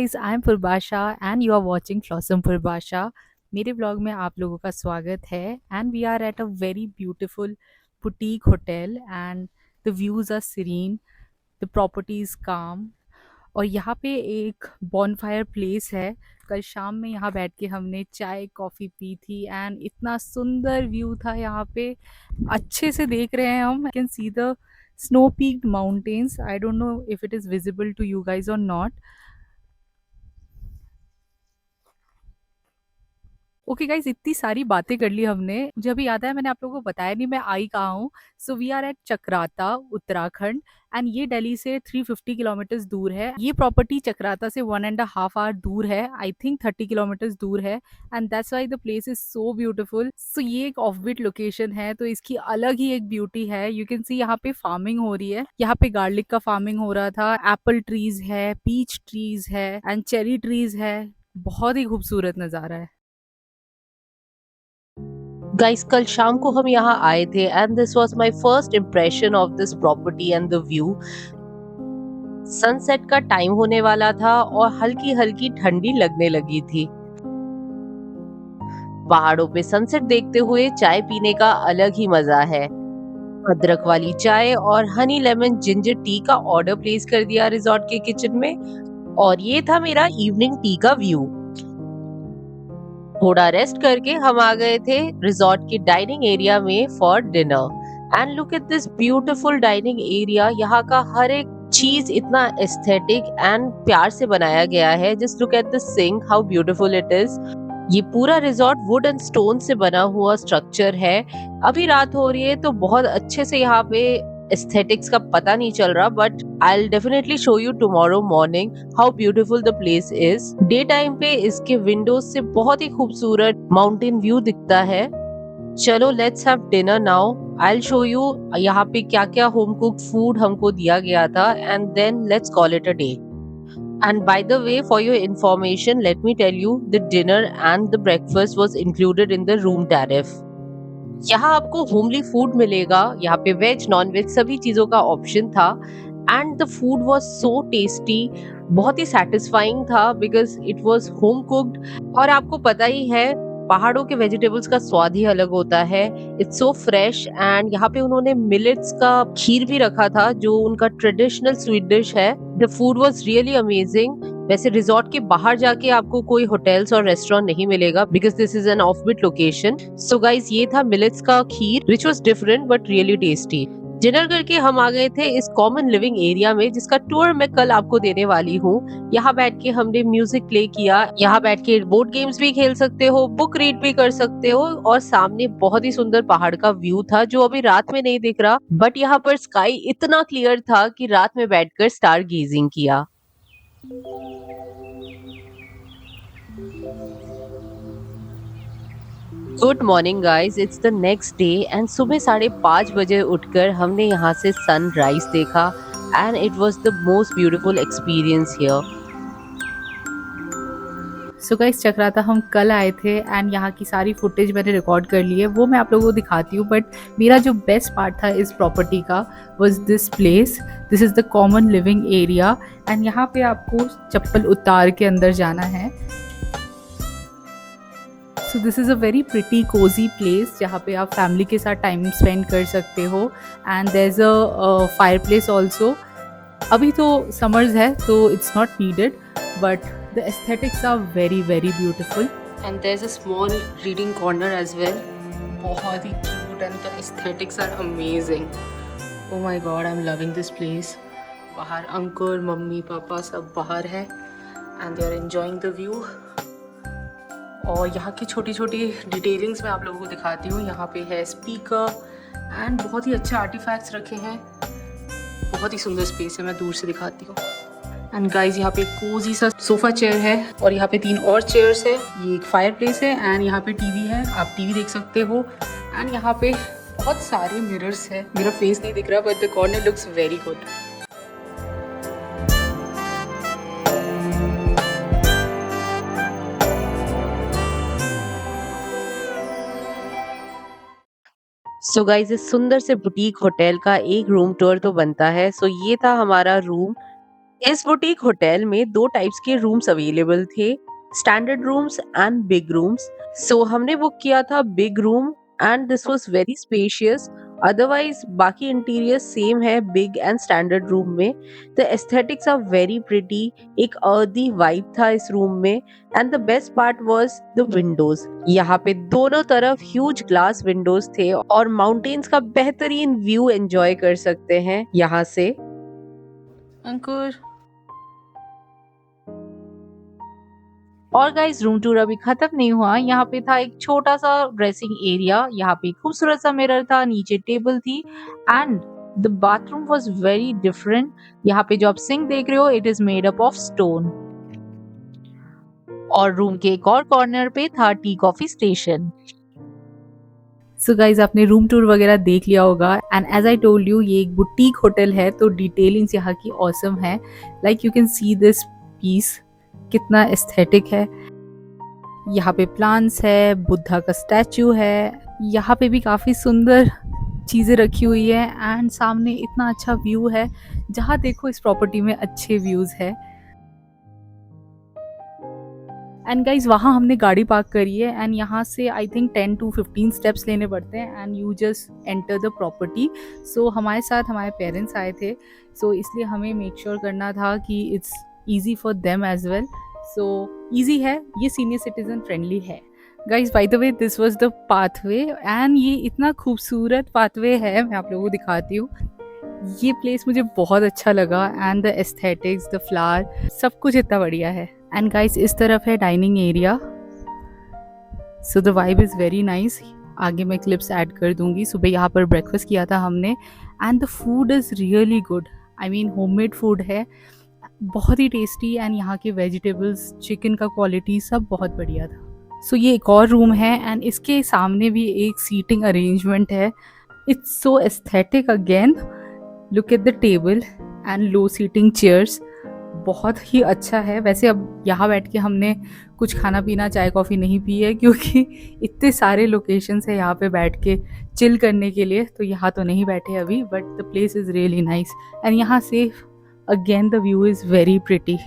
Guys, I am Purbasha and you are watching Flossom Purbasha. मेरे blog में आप लोगों का स्वागत है and we are at a very beautiful boutique hotel and the views are serene, the property is calm. और यहाँ पे एक बॉनफायर प्लेस है। कल शाम में यहाँ बैठ के हमने चाय कॉफ़ी पी थी एंड इतना सुंदर व्यू था यहाँ पे। अच्छे से देख रहे हैं हम, can see the snow peaked mountains. I don't know if it is visible to you guys और नॉट। ओके गाइज, इतनी सारी बातें कर ली हमने। मुझे अभी याद है मैंने आप लोगों को बताया नहीं मैं आई कहाँ हूँ। So we are at Chakrata, Uttarakhand. And ये दिल्ली से 350 किलोमीटर्स दूर है। ये प्रॉपर्टी चक्राता से 1.5 आवर दूर है, आई थिंक 30 किलोमीटर्स दूर है। And that's why the place is so beautiful. So ये एक ऑफ बीट लोकेशन है तो इसकी अलग ही एक ब्यूटी है। यू कैन सी यहाँ पे फार्मिंग हो रही है। यहाँ पे गार्लिक का फार्मिंग हो रहा था, एप्पल ट्रीज है, पीच ट्रीज है एंड चेरी ट्रीज है। बहुत ही खूबसूरत नज़ारा है। गाइस, कल शाम को हम यहाँ आए थे and this was my first impression of this property and the view. Sunset का टाइम होने वाला था और हल्की हल्की ठंडी लगने लगी थी। पहाड़ों पे सनसेट देखते हुए चाय पीने का अलग ही मजा है। अदरक वाली चाय और हनी लेमन जिंजर टी का ऑर्डर प्लेस कर दिया रिजॉर्ट के किचन में, और ये था मेरा इवनिंग टी का व्यू। थोड़ा रेस्ट करके हम आ गए थे रिजॉर्ट के डाइनिंग एरिया में for dinner. And look at this beautiful dining area. यहाँ का हर एक चीज इतना एस्थेटिक एंड प्यार से बनाया गया है। Just look at the sink, how beautiful it is. ये पूरा रिजॉर्ट वुड एंड स्टोन से बना हुआ स्ट्रक्चर है। अभी रात हो रही है तो बहुत अच्छे से यहाँ पे एस्थेटिक्स का पता नहीं चल रहा, but I will definitely show you tomorrow morning how beautiful the place is. Day time पे इसके विंडोज से बहुत ही खूबसूरत माउंटेन व्यू दिखता है। चलो let's have dinner now. I will show you यहाँ पे क्या क्या होम कुक फूड हमको दिया गया था and then let's call it a day. And by the way, for your information, let me tell you, the dinner and the breakfast was included in the room tariff. यहाँ आपको homely food मिलेगा। यहाँ पे veg non veg सभी चीजों का option था। And the food was so tasty, बहुत ही सेटिस्फाइंग था because it was home cooked. और आपको पता ही है पहाड़ों के वेजिटेबल्स का स्वाद ही अलग होता है। It's so fresh. एंड यहाँ पे उन्होंने मिलेट्स का खीर भी रखा था जो उनका ट्रेडिशनल स्वीट डिश है। The food was really amazing. वैसे रिजॉर्ट के बाहर जाके आपको कोई होटल्स और रेस्टोरेंट नहीं मिलेगा because this is an offbeat location. So guys, ये था मिलेट्स का खीर which was different but really tasty. Dinner करके हम आ गए थे इस कॉमन लिविंग एरिया में जिसका टूर मैं कल आपको देने वाली हूँ। यहाँ बैठ के हमने म्यूजिक प्ले किया। यहाँ बैठ के बोर्ड गेम्स भी खेल सकते हो, बुक रीड भी कर सकते हो, और सामने बहुत ही सुंदर पहाड़ का व्यू था जो अभी रात में नहीं दिख रहा, बट यहाँ पर स्काई इतना क्लियर था कि रात में बैठकर स्टार गेजिंग किया। Good morning guys, it's the next day and सुबह 5:30 बजे उठकर हमने यहाँ से सनराइज देखा and it was the most beautiful experience here. So guys, Chakrata हम कल आए थे एंड यहाँ की सारी फुटेज मैंने रिकॉर्ड कर ली है, वो मैं आप लोगों को दिखाती हूँ। बट मेरा जो बेस्ट पार्ट था इस प्रॉपर्टी का was this place. This is the common living area and यहाँ पे आपको चप्पल उतार के अंदर जाना है। So this is a very pretty cozy place जहाँ पे आप फैमिली के साथ टाइम स्पेंड कर सकते हो। And there is a fireplace also. अभी तो समर्स है तो it's not needed, but the aesthetics are very very beautiful. And there's a small reading corner as well. बहुत ही cute and the aesthetics are amazing. Oh my god, I'm loving this place. बाहर uncle mummy papa सब बाहर है and they are enjoying the view. और यहाँ की छोटी छोटी डिटेलिंग्स मैं आप लोगों को दिखाती हूँ। यहाँ पे है स्पीकर एंड बहुत ही अच्छे आर्टिफैक्ट्स रखे हैं। बहुत ही सुंदर स्पेस है, मैं दूर से दिखाती हूँ। एंड गाइज, यहाँ पे एक कोजी सा सोफा चेयर है और यहाँ पे 3 और चेयर्स है। ये एक फायर प्लेस है एंड यहाँ पे टीवी है, आप टीवी देख सकते हो। एंड यहाँ पे बहुत सारे मिरर्स है। मेरा फेस नहीं दिख रहा but the corner looks very good. So guys, इस सुंदर से बुटीक होटल का एक रूम टूर तो बनता है। सो ये था हमारा रूम। इस बुटीक होटल में 2 टाइप्स के रूम्स अवेलेबल थे, standard rooms and big rooms. So हमने बुक किया था big room and this was very spacious. Otherwise बाकी इंटीरियर सेम है बिग एंड स्टैंडर्ड रूम में। The aesthetics are very pretty, एक अर्दी वाइब था इस रूम में and the best part was the windows. यहाँ पे दोनों तरफ ह्यूज ग्लास विंडोज थे और माउंटेन्स का बेहतरीन व्यू एंजॉय कर सकते हैं यहाँ से। अंकुर। और गाइस रूम टूर अभी खत्म नहीं हुआ। यहाँ पे था एक छोटा सा ड्रेसिंग एरिया, यहाँ पे खूबसूरत सा मिरर था, नीचे टेबल थी and the bathroom was very different. यहाँ पे जो आप सिंक देख रहे हो it is made up of stone. और रूम के एक और कॉर्नर पे था tea coffee station. So guys आपने रूम टूर वगैरह देख लिया होगा and as I told you ये एक बुटीक होटल है तो डिटेलिंग्स यहाँ की ऑसम है। Like you can see this piece कितना एस्थेटिक है। यहाँ पे प्लांट्स है, बुद्धा का स्टैचू है, यहाँ पे भी काफ़ी सुंदर चीज़ें रखी हुई है एंड सामने इतना अच्छा व्यू है। जहाँ देखो इस प्रॉपर्टी में अच्छे व्यूज़ है। एंड गाइज वहाँ हमने गाड़ी पार्क करी है एंड यहाँ से आई थिंक 10 to 15 स्टेप्स लेने पड़ते हैं and you just enter the property. So हमारे साथ हमारे पेरेंट्स आए थे, सो इसलिए हमें मेक श्योर करना था कि it's easy for them as well. So easy है, ये सीनियर सिटीजन फ्रेंडली है। Guys by the way this was the pathway and ये इतना खूबसूरत पाथवे है, मैं आप लोगों को दिखाती हूँ। ये प्लेस मुझे बहुत अच्छा लगा and the aesthetics, the flower, सब कुछ इतना बढ़िया है। एंड गाइस इस तरफ है dining area, so the vibe is very nice. आगे मैं क्लिप्स ऐड कर दूंगी। सुबह यहाँ पर ब्रेकफास्ट किया था हमने and the food is really good. I mean homemade food है, बहुत ही टेस्टी एंड यहाँ के वेजिटेबल्स, चिकन का क्वालिटी सब बहुत बढ़िया था। सो ये एक और रूम है एंड इसके सामने भी एक सीटिंग अरेंजमेंट है। It's so aesthetic again. Look at the table and low seating chairs, बहुत ही अच्छा है। वैसे अब यहाँ बैठ के हमने कुछ खाना पीना, चाय कॉफ़ी नहीं पी है क्योंकि इतने सारे लोकेशंस है यहाँ पे बैठ के चिल करने के लिए, तो यहाँ तो नहीं बैठे अभी। But the place is really nice and यहाँ से again the view is very pretty.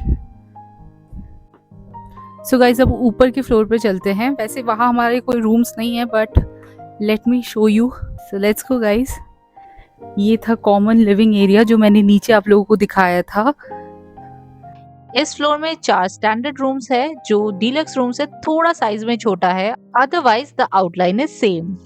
So guys अब ऊपर के फ्लोर पे चलते हैं। वैसे वहाँ हमारे कोई रूम्स नहीं है but let me show you. So let's go guys. ये था कॉमन लिविंग एरिया जो मैंने नीचे आप लोगों को दिखाया था। इस फ्लोर में 4 स्टैंडर्ड रूम्स है जो डीलक्स रूम से थोड़ा साइज में छोटा है, otherwise the outline is same.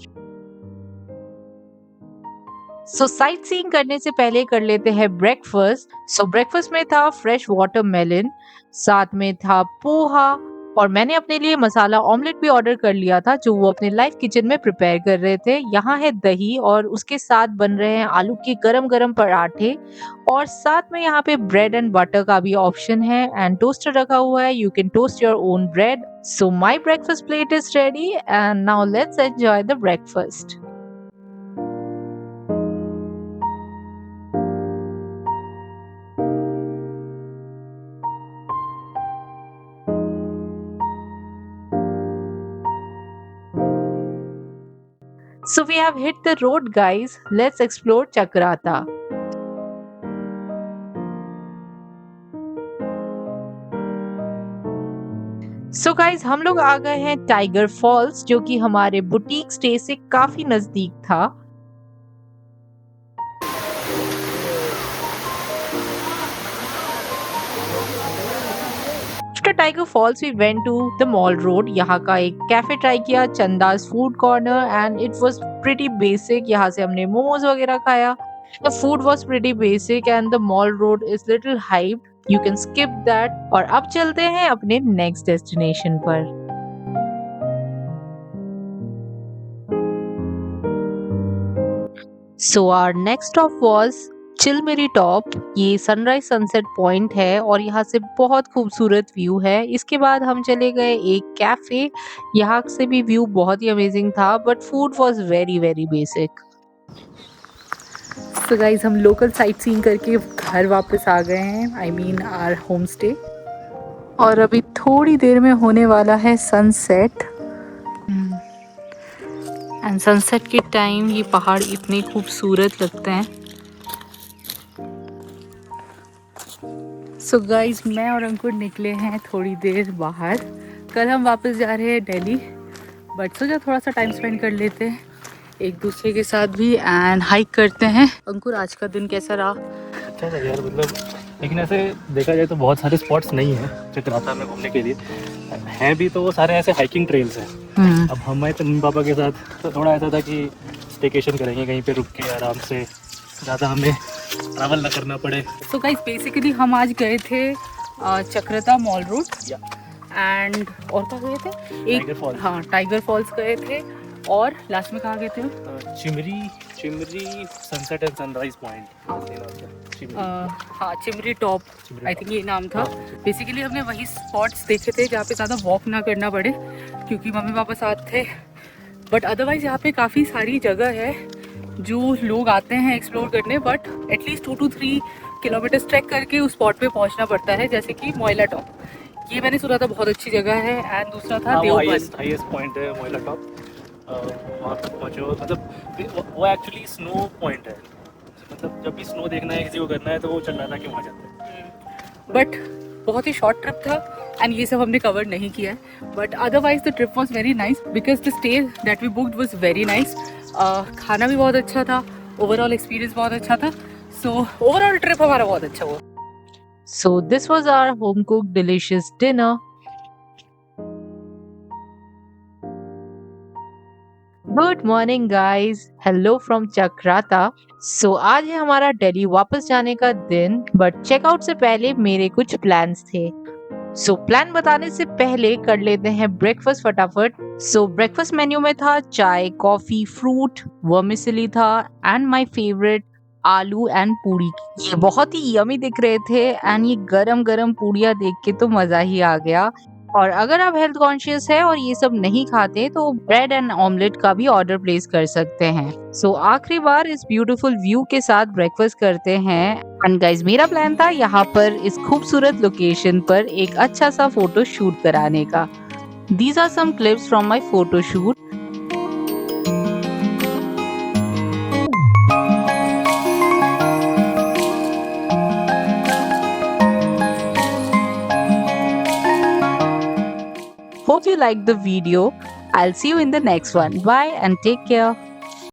So sight seeing करने से पहले कर लेते हैं ब्रेकफास्ट। सो ब्रेकफास्ट में था फ्रेश वाटरमेलन, साथ में था पोहा और मैंने अपने लिए मसाला ऑमलेट भी ऑर्डर कर लिया था जो वो अपने लाइव किचन में प्रिपेयर कर रहे थे। यहाँ है दही और उसके साथ बन रहे हैं आलू के गरम गरम पराठे और साथ में यहाँ पे ब्रेड एंड बटर का भी ऑप्शन है एंड टोस्टर रखा हुआ है, you can toast your own bread. So my breakfast plate is ready and now let's enjoy the breakfast. So we have hit the road guys, let's explore Chakrata. So guys हम लोग आ गए हैं tiger false जो कि हमारे boutique stay से काफी नजदीक था। After Tiger Falls, we went to the Mall Road. यहाँ का एक कैफे ट्राई किया, Chandas food corner, and it was pretty basic. यहाँ से हमने मोमोज वगैरह खाया। The food was pretty basic and the Mall Road is little hyped. You can skip that. और अब चलते हैं अपने नेक्स्ट डेस्टिनेशन पर। So our next stop was Chilmeri top. ये सनराइज सनसेट पॉइंट है और यहाँ से बहुत खूबसूरत व्यू है। इसके बाद हम चले गए एक कैफे, यहाँ से भी व्यू बहुत ही अमेजिंग था but food was very very basic. So guys हम लोकल साइट सीइंग करके घर वापस आ गए हैं, I mean our home stay. और अभी थोड़ी देर में होने वाला है सनसेट एंड सनसेट के टाइम ये पहाड़ इतने खूबसूरत लगते हैं। सो गाइज मैं और अंकुर निकले हैं थोड़ी देर बाहर। कल हम वापस जा रहे हैं दिल्ली, बट सोचा थोड़ा सा टाइम स्पेंड कर लेते हैं एक दूसरे के साथ भी एंड हाइक करते हैं। अंकुर आज का दिन कैसा रहा? अच्छा था यार, मतलब लेकिन ऐसे देखा जाए तो बहुत सारे स्पॉट्स नहीं हैं चक्राता में घूमने के लिए, हैं भी तो वो सारे ऐसे हाइकिंग ट्रेल्स हैं। अब हम आए तो मम्मी पापा के साथ, तो थोड़ा ऐसा था कि स्टेकेशन करेंगे कहीं पे रुक के आराम से, ज़्यादा हमें ट्रैवल ना करना पड़े। सो गाइस बेसिकली हम आज गए थे चक्रता मॉल रोड एंड और कहाँ गए थे? Tiger false. हाँ टाइगर फॉल्स गए थे और लास्ट में कहाँ गए थे? चिमरी सनसेट एंड सनराइज पॉइंट। हाँ चिमरी टॉप, आई थिंक ये नाम था। बेसिकली हमने वही स्पॉट्स देखे थे जहाँ पे ज़्यादा वॉक ना करना पड़े क्योंकि मम्मी पापा साथ थे, बट अदरवाइज यहाँ पे काफ़ी सारी जगह है जो लोग आते हैं एक्सप्लोर करने, but at least 2 to 3 kilometre track करके उस स्पॉट पे पहुँचना पड़ता है, जैसे कि मोइला टॉप। ये मैंने सुना था बहुत अच्छी जगह है एंड दूसरा था देवबंद। हाईएस्ट पॉइंट है मोइला टॉप, वहाँ तक पहुँचो। मतलब वो एक्चुअली स्नो पॉइंट है, मतलब जब भी स्नो देखना है किसी को करना है तो वो चलाना कि वहाँ जाते हैं। बट बहुत ही शॉर्ट ट्रिप था एंड ये सब हमने कवर नहीं किया है, but otherwise the trip was very nice because the stay that we booked was very nice. खाना भी बहुत अच्छा था, ओवरऑल एक्सपीरियंस बहुत अच्छा था। सो ओवरऑल ट्रिप हमारा बहुत अच्छा हुआ। So this was our home cooked delicious dinner. Good morning guys. Hello from Chakrata. So आज है हमारा दिल्ली वापस जाने का दिन, बट चेकआउट से पहले मेरे कुछ प्लान्स थे। सो प्लान बताने से पहले कर लेते हैं ब्रेकफास्ट फटाफट। सो ब्रेकफास्ट मेन्यू में था चाय, कॉफी, फ्रूट, वर्मिसेली था एंड माय फेवरेट आलू एंड पूरी। ये बहुत ही यमी दिख रहे थे एंड ये गरम गरम पूड़ियाँ देख के तो मजा ही आ गया। और अगर आप हेल्थ कॉन्शियस है और ये सब नहीं खाते तो ब्रेड एंड ऑमलेट का भी ऑर्डर प्लेस कर सकते हैं। सो आखिरी बार इस ब्यूटीफुल व्यू के साथ ब्रेकफास्ट करते हैं। एंड गाइस मेरा प्लान था यहाँ पर इस खूबसूरत लोकेशन पर एक अच्छा सा फोटो शूट कराने का। These are some clips from my photo shoot. Hope you liked the video. I'll see you in the next one. Bye and take care.